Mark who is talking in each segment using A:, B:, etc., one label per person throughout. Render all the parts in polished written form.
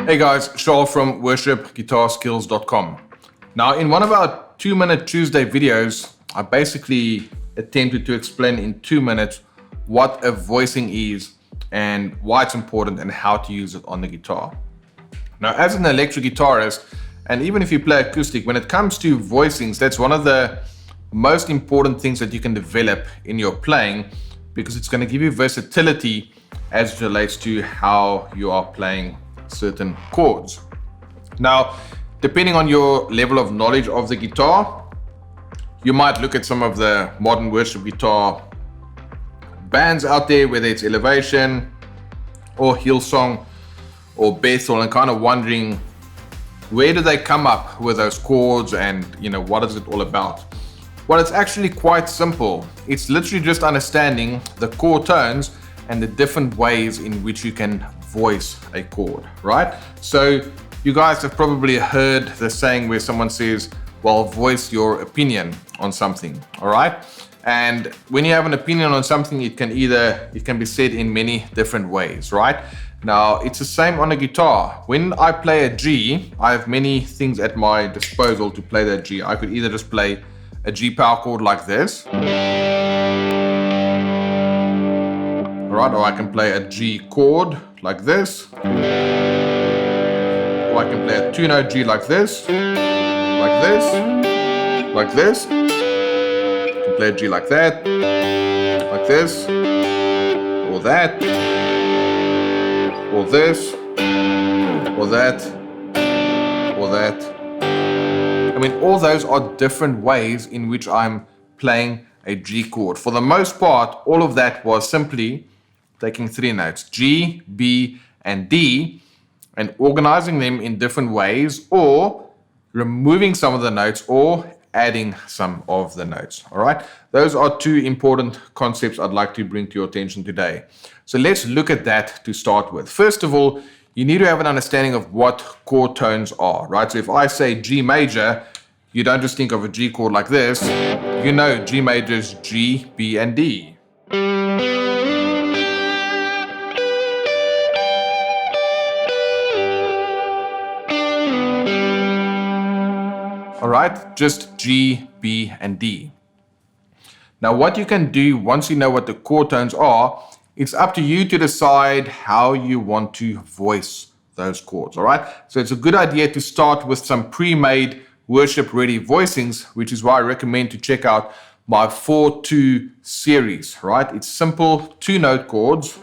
A: Hey guys, Charl from worshipguitarskills.com. Now, in one of our 2-minute Tuesday videos, I basically attempted to explain in 2 minutes what a voicing is and why it's important and how to use it on the guitar. Now, as an electric guitarist, and even if you play acoustic, when it comes to voicings, that's one of the most important things that you can develop in your playing, because it's going to give you versatility as it relates to how you are playing certain chords. Now, depending on your level of knowledge of the guitar, you might look at some of the modern worship guitar bands out there, whether it's Elevation or Hillsong or Bethel, and kind of wondering, where do they come up with those chords and what is it all about? Well, it's actually quite simple. It's literally just understanding the chord tones and the different ways in which you can voice a chord, right? So you guys have probably heard the saying where someone says, well, voice your opinion on something, all right? And when you have an opinion on something, it can be said in many different ways, right? Now, it's the same on a guitar. When I play a G, I have many things at my disposal to play that G. I could either just play a G power chord like this, right? Or I can play a G chord like this, or I can play a 2-note G like this, like this, like this. I can play a G like that, like this, or that, or this, or that, or that. I mean, all those are different ways in which I'm playing a G chord. For the most part, all of that was simply taking 3 notes, G, B, and D, and organizing them in different ways, or removing some of the notes, or adding some of the notes, all right? Those are 2 important concepts I'd like to bring to your attention today. So let's look at that to start with. First of all, you need to have an understanding of what chord tones are, right? So if I say G major, you don't just think of a G chord like this. You know G major is G, B, and D. All right, just G, B, and D. Now, what you can do once you know what the chord tones are, it's up to you to decide how you want to voice those chords, all right? So it's a good idea to start with some pre-made worship-ready voicings, which is why I recommend to check out my 4-2 series, right? It's simple 2-note chords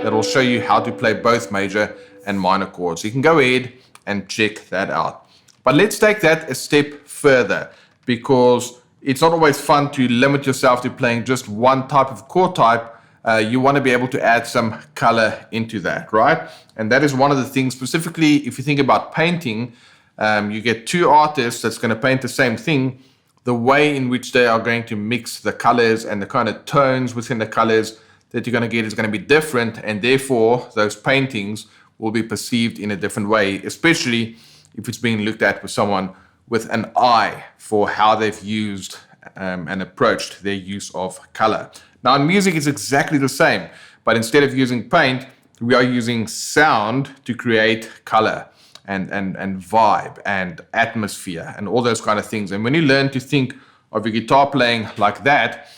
A: that will show you how to play both major and minor chords. So you can go ahead and check that out. But let's take that a step further, because it's not always fun to limit yourself to playing just one type of chord type. You want to be able to add some color into that, right? And that is one of the things, specifically if you think about painting, you get 2 artists that's going to paint the same thing. The way in which they are going to mix the colors and the kind of tones within the colors that you're going to get is going to be different, and therefore those paintings will be perceived in a different way, especially if it's being looked at with someone with an eye for how they've used and approached their use of color. Now, in music, it's exactly the same, but instead of using paint, we are using sound to create color and vibe and atmosphere and all those kind of things. And when you learn to think of your guitar playing like that,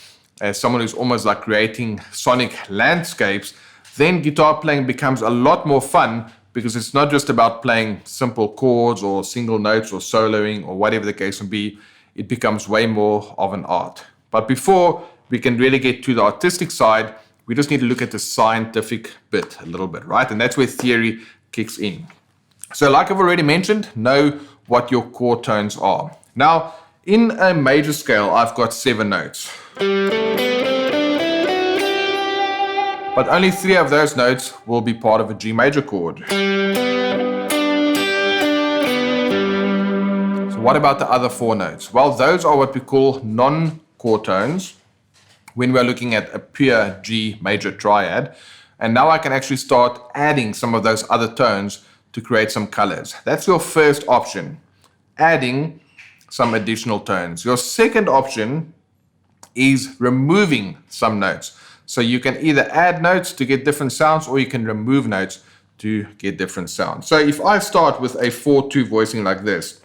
A: as someone who's almost like creating sonic landscapes, then guitar playing becomes a lot more fun, because it's not just about playing simple chords or single notes or soloing or whatever the case may be. It becomes way more of an art. But before we can really get to the artistic side, we just need to look at the scientific bit a little bit, right? And that's where theory kicks in. So like I've already mentioned, know what your chord tones are. Now, in a major scale, I've got 7 notes. But only 3 of those notes will be part of a G major chord. So what about the other 4 notes? Well, those are what we call non-chord tones when we're looking at a pure G major triad. And now I can actually start adding some of those other tones to create some colors. That's your first option, adding some additional tones. Your second option is removing some notes. So you can either add notes to get different sounds, or you can remove notes to get different sounds. So if I start with a 4-2 voicing like this,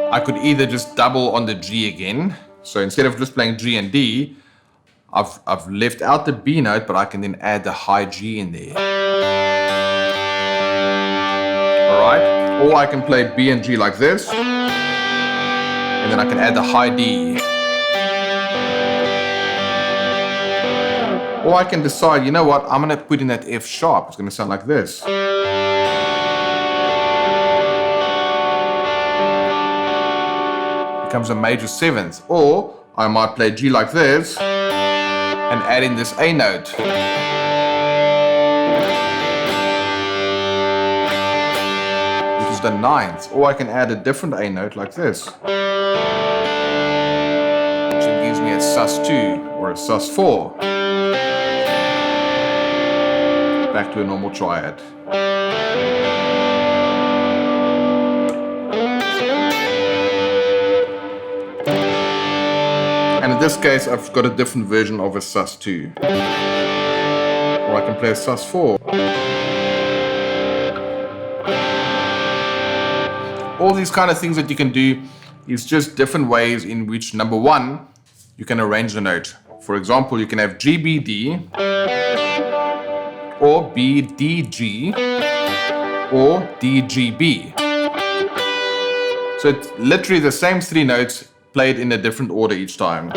A: I could either just double on the G again. So instead of just playing G and D, I've left out the B note, but I can then add the high G in there. Alright, or I can play B and G like this, and then I can add the high D. Or I can decide, you know what, I'm going to put in that F sharp. It's going to sound like this. Becomes a major 7th. Or I might play G like this and add in this A note. Which is the 9th. Or I can add a different A note like this, which gives me a sus2 or a sus4. Back to a normal triad. And in this case, I've got a different version of a sus2. Or I can play a sus4. All these kind of things that you can do is just different ways in which, number one, you can arrange the note. For example, you can have GBD, or BDG, or DGB. So it's literally the same 3 notes played in a different order each time.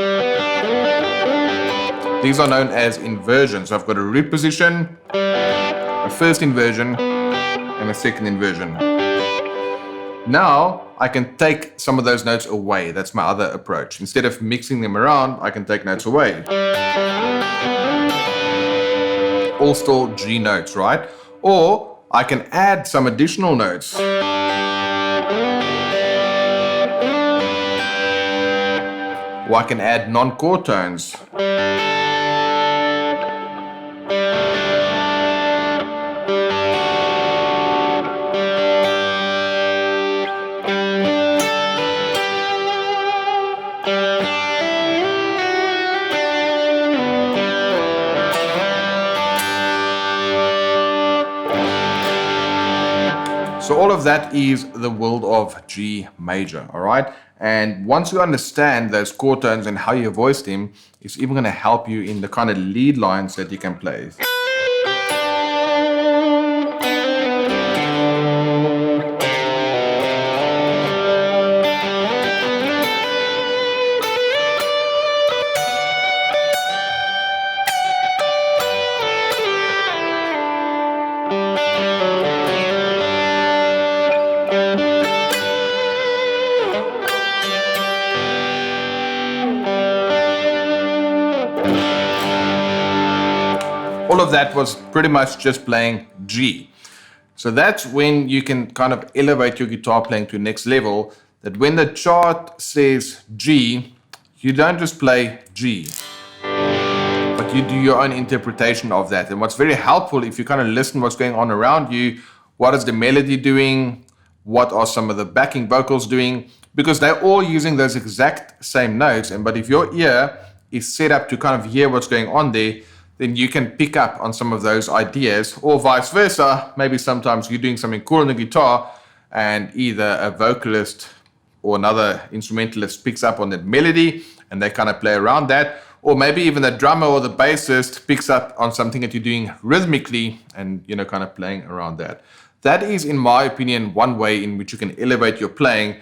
A: These are known as inversions. So I've got a root position, a first inversion, and a second inversion. Now I can take some of those notes away. That's my other approach. Instead of mixing them around, I can take notes away. All still G notes, right? Or I can add some additional notes. Or I can add non-chord tones. So all of that is the world of G major, all right? And once you understand those chord tones and how you voice them, it's even going to help you in the kind of lead lines that you can play. All of that was pretty much just playing G. So that's when you can kind of elevate your guitar playing to the next level, that when the chart says G, you don't just play G, but you do your own interpretation of that. And what's very helpful, if you kind of listen what's going on around you, what is the melody doing, what are some of the backing vocals doing, because they're all using those exact same notes. But if your ear is set up to kind of hear what's going on there, then you can pick up on some of those ideas, or vice versa. Maybe sometimes you're doing something cool on the guitar and either a vocalist or another instrumentalist picks up on that melody and they kind of play around that, or maybe even the drummer or the bassist picks up on something that you're doing rhythmically and, you know, kind of playing around that. That is, in my opinion, one way in which you can elevate your playing.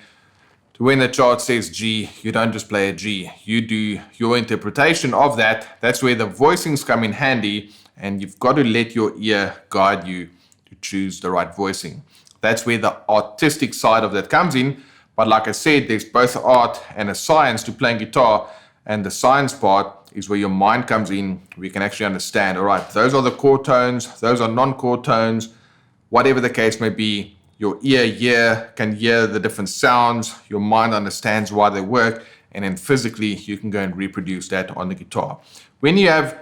A: When the chart says G, you don't just play a G. You do your interpretation of that. That's where the voicings come in handy, and you've got to let your ear guide you to choose the right voicing. That's where the artistic side of that comes in. But like I said, there's both art and a science to playing guitar, and the science part is where your mind comes in. We can actually understand, all right, those are the chord tones, those are non-chord tones, whatever the case may be. Your ear can hear the different sounds, your mind understands why they work, and then physically you can go and reproduce that on the guitar. When you have,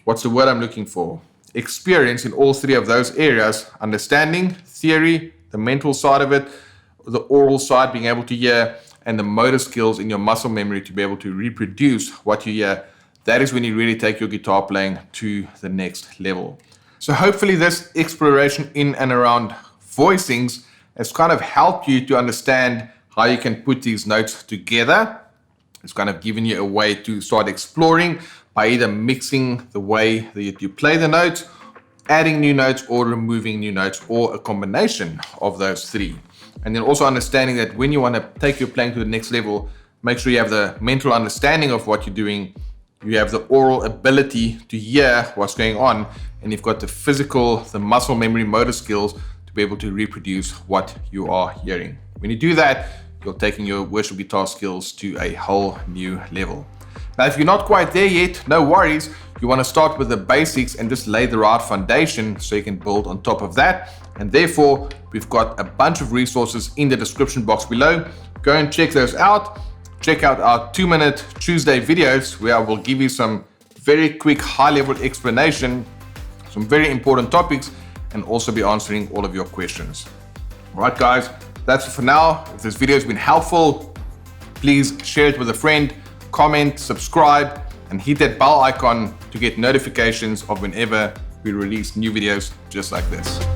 A: what's the word I'm looking for? Experience in all 3 of those areas, understanding, theory, the mental side of it, the oral side, being able to hear, and the motor skills in your muscle memory to be able to reproduce what you hear, that is when you really take your guitar playing to the next level. So hopefully this exploration in and around voicings has kind of helped you to understand how you can put these notes together. It's kind of given you a way to start exploring by either mixing the way that you play the notes, adding new notes, or removing new notes, or a combination of those three. And then also understanding that when you want to take your playing to the next level, make sure you have the mental understanding of what you're doing, you have the oral ability to hear what's going on, and you've got the physical, the muscle memory, motor skills to be able to reproduce what you are hearing. When you do that, you're taking your worship guitar skills to a whole new level. Now, if you're not quite there yet, no worries. You want to start with the basics and just lay the right foundation so you can build on top of that. And therefore, we've got a bunch of resources in the description box below. Go and check those out. Check out our 2-minute Tuesday videos where I will give you some very quick high-level explanation, some very important topics, and also be answering all of your questions. All right, guys, that's it for now. If this video has been helpful, please share it with a friend, comment, subscribe, and hit that bell icon to get notifications of whenever we release new videos just like this.